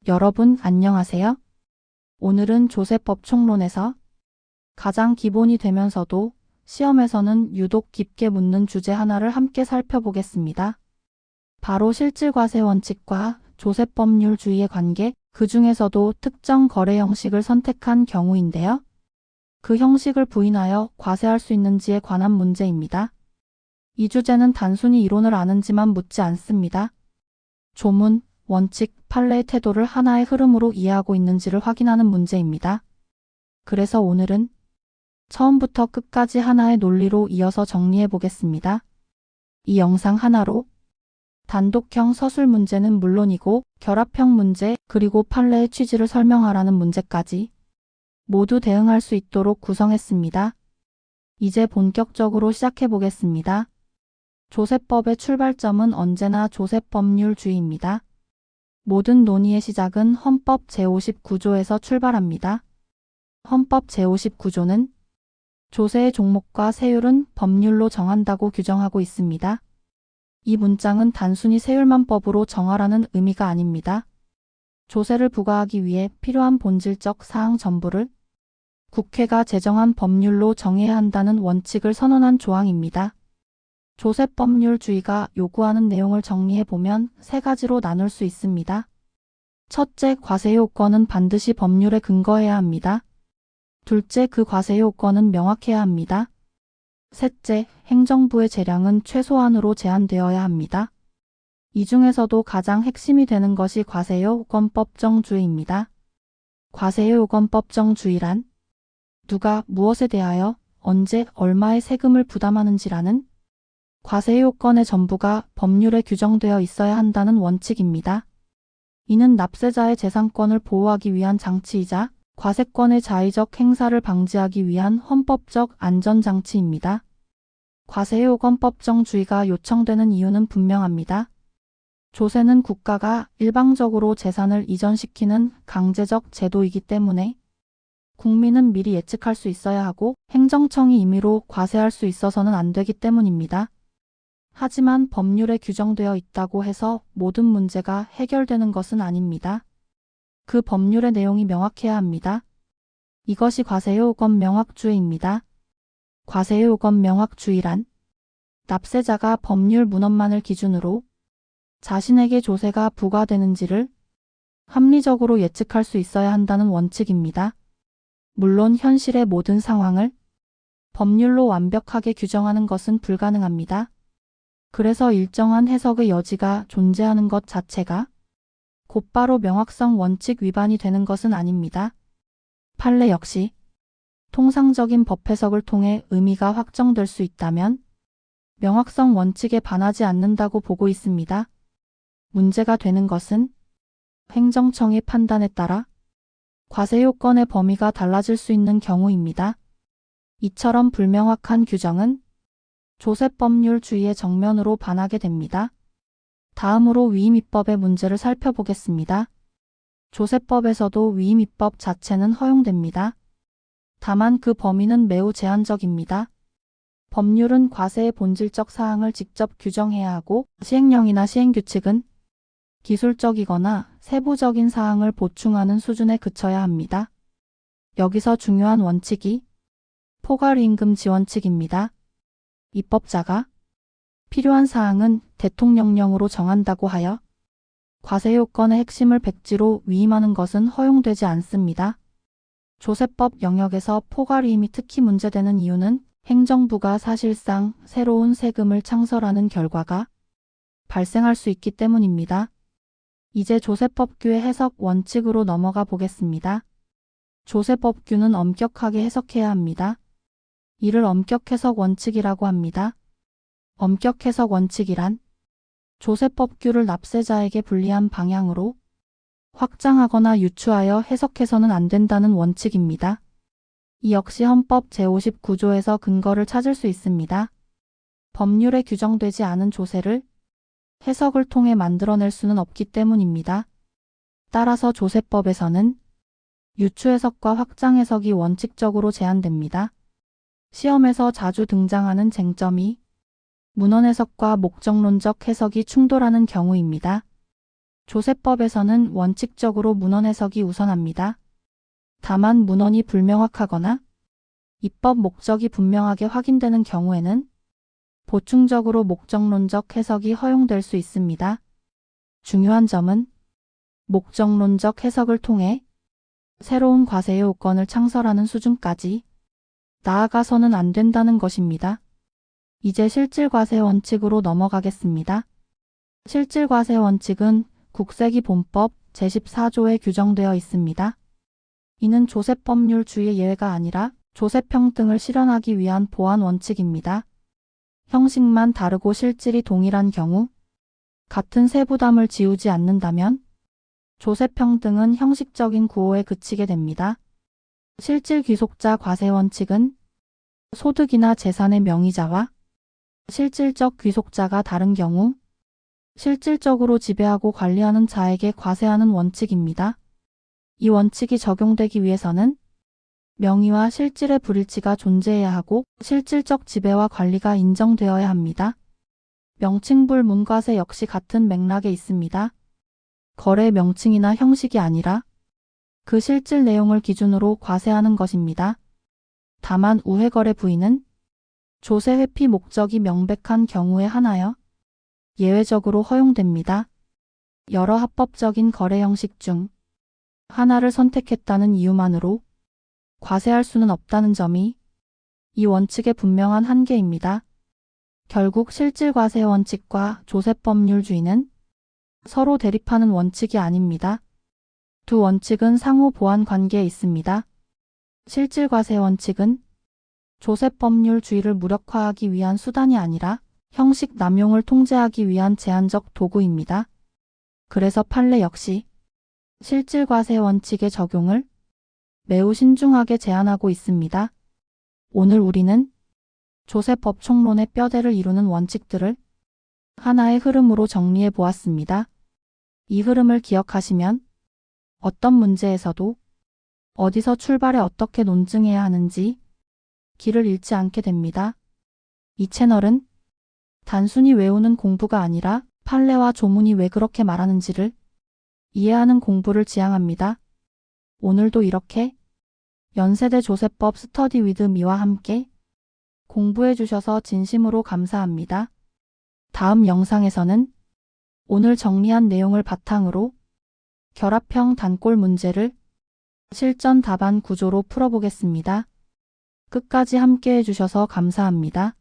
여러분 안녕하세요. 오늘은 조세법 총론에서 가장 기본이 되면서도 시험에서는 유독 깊게 묻는 주제 하나를 함께 살펴보겠습니다. 바로 실질과세 원칙과 조세법률주의의 관계, 그 중에서도 특정 거래 형식을 선택한 경우인데요. 그 형식을 부인하여 과세할 수 있는지에 관한 문제입니다. 이 주제는 단순히 이론을 아는지만 묻지 않습니다. 조문, 원칙, 판례의 태도를 하나의 흐름으로 이해하고 있는지를 확인하는 문제입니다. 그래서 오늘은 처음부터 끝까지 하나의 논리로 이어서 정리해 보겠습니다. 이 영상 하나로 단독형 서술 문제는 물론이고 결합형 문제 그리고 판례의 취지를 설명하라는 문제까지 모두 대응할 수 있도록 구성했습니다. 이제 본격적으로 시작해 보겠습니다. 조세법의 출발점은 언제나 조세법률주의입니다. 모든 논의의 시작은 헌법 제59조에서 출발합니다. 헌법 제59조는 조세의 종목과 세율은 법률로 정한다고 규정하고 있습니다. 이 문장은 단순히 세율만 법으로 정하라는 의미가 아닙니다. 조세를 부과하기 위해 필요한 본질적 사항 전부를 국회가 제정한 법률로 정해야 한다는 원칙을 선언한 조항입니다. 조세법률주의가 요구하는 내용을 정리해보면 세 가지로 나눌 수 있습니다. 첫째, 과세 요건은 반드시 법률에 근거해야 합니다. 둘째, 그 과세 요건은 명확해야 합니다. 셋째, 행정부의 재량은 최소한으로 제한되어야 합니다. 이 중에서도 가장 핵심이 되는 것이 과세요건법정주의입니다. 과세요건법정주의란 누가 무엇에 대하여 언제 얼마의 세금을 부담하는지라는 과세 요건의 전부가 법률에 규정되어 있어야 한다는 원칙입니다. 이는 납세자의 재산권을 보호하기 위한 장치이자 과세권의 자의적 행사를 방지하기 위한 헌법적 안전장치입니다. 과세요건법정주의가 요청되는 이유는 분명합니다. 조세는 국가가 일방적으로 재산을 이전시키는 강제적 제도이기 때문에 국민은 미리 예측할 수 있어야 하고 행정청이 임의로 과세할 수 있어서는 안 되기 때문입니다. 하지만 법률에 규정되어 있다고 해서 모든 문제가 해결되는 것은 아닙니다. 그 법률의 내용이 명확해야 합니다. 이것이 과세요건 명확주의입니다. 과세요건 명확주의란 납세자가 법률 문헌만을 기준으로 자신에게 조세가 부과되는지를 합리적으로 예측할 수 있어야 한다는 원칙입니다. 물론 현실의 모든 상황을 법률로 완벽하게 규정하는 것은 불가능합니다. 그래서 일정한 해석의 여지가 존재하는 것 자체가 곧바로 명확성 원칙 위반이 되는 것은 아닙니다. 판례 역시 통상적인 법 해석을 통해 의미가 확정될 수 있다면 명확성 원칙에 반하지 않는다고 보고 있습니다. 문제가 되는 것은 행정청의 판단에 따라 과세 요건의 범위가 달라질 수 있는 경우입니다. 이처럼 불명확한 규정은 조세법률주의의 정면으로 반하게 됩니다. 다음으로 위임입법의 문제를 살펴보겠습니다. 조세법에서도 위임입법 자체는 허용됩니다. 다만 그 범위는 매우 제한적입니다. 법률은 과세의 본질적 사항을 직접 규정해야 하고 시행령이나 시행규칙은 기술적이거나 세부적인 사항을 보충하는 수준에 그쳐야 합니다. 여기서 중요한 원칙이 포괄임금 지원칙입니다. 입법자가 필요한 사항은 대통령령으로 정한다고 하여 과세 요건의 핵심을 백지로 위임하는 것은 허용되지 않습니다. 조세법 영역에서 포괄위임이 특히 문제되는 이유는 행정부가 사실상 새로운 세금을 창설하는 결과가 발생할 수 있기 때문입니다. 이제 조세법규의 해석 원칙으로 넘어가 보겠습니다. 조세법규는 엄격하게 해석해야 합니다. 이를 엄격 해석 원칙이라고 합니다. 엄격 해석 원칙이란 조세법규를 납세자에게 불리한 방향으로 확장하거나 유추하여 해석해서는 안 된다는 원칙입니다. 이 역시 헌법 제59조에서 근거를 찾을 수 있습니다. 법률에 규정되지 않은 조세를 해석을 통해 만들어낼 수는 없기 때문입니다. 따라서 조세법에서는 유추 해석과 확장 해석이 원칙적으로 제한됩니다. 시험에서 자주 등장하는 쟁점이 문헌 해석과 목적론적 해석이 충돌하는 경우입니다. 조세법에서는 원칙적으로 문헌 해석이 우선합니다. 다만 문헌이 불명확하거나 입법 목적이 분명하게 확인되는 경우에는 보충적으로 목적론적 해석이 허용될 수 있습니다. 중요한 점은 목적론적 해석을 통해 새로운 과세 요건을 창설하는 수준까지 나아가서는 안 된다는 것입니다. 이제 실질과세 원칙으로 넘어가겠습니다. 실질과세 원칙은 국세기본법 제14조에 규정되어 있습니다. 이는 조세법률주의 예외가 아니라 조세평등을 실현하기 위한 보완 원칙입니다. 형식만 다르고 실질이 동일한 경우 같은 세부담을 지우지 않는다면 조세평등은 형식적인 구호에 그치게 됩니다. 실질 귀속자 과세 원칙은 소득이나 재산의 명의자와 실질적 귀속자가 다른 경우 실질적으로 지배하고 관리하는 자에게 과세하는 원칙입니다. 이 원칙이 적용되기 위해서는 명의와 실질의 불일치가 존재해야 하고 실질적 지배와 관리가 인정되어야 합니다. 명칭불 문과세 역시 같은 맥락에 있습니다. 거래 명칭이나 형식이 아니라 그 실질 내용을 기준으로 과세하는 것입니다. 다만 우회거래 부인은 조세 회피 목적이 명백한 경우에 한하여 예외적으로 허용됩니다. 여러 합법적인 거래 형식 중 하나를 선택했다는 이유만으로 과세할 수는 없다는 점이 이 원칙의 분명한 한계입니다. 결국 실질과세 원칙과 조세법률주의는 서로 대립하는 원칙이 아닙니다. 두 원칙은 상호 보완 관계에 있습니다. 실질과세 원칙은 조세법률주의를 무력화하기 위한 수단이 아니라 형식 남용을 통제하기 위한 제한적 도구입니다. 그래서 판례 역시 실질과세 원칙의 적용을 매우 신중하게 제한하고 있습니다. 오늘 우리는 조세법총론의 뼈대를 이루는 원칙들을 하나의 흐름으로 정리해 보았습니다. 이 흐름을 기억하시면 어떤 문제에서도 어디서 출발해 어떻게 논증해야 하는지 길을 잃지 않게 됩니다. 이 채널은 단순히 외우는 공부가 아니라 판례와 조문이 왜 그렇게 말하는지를 이해하는 공부를 지향합니다. 오늘도 이렇게 연세대 조세법 스터디 위드 미와 함께 공부해 주셔서 진심으로 감사합니다. 다음 영상에서는 오늘 정리한 내용을 바탕으로 결합형 단골 문제를 실전 답안 구조로 풀어보겠습니다. 끝까지 함께 해주셔서 감사합니다.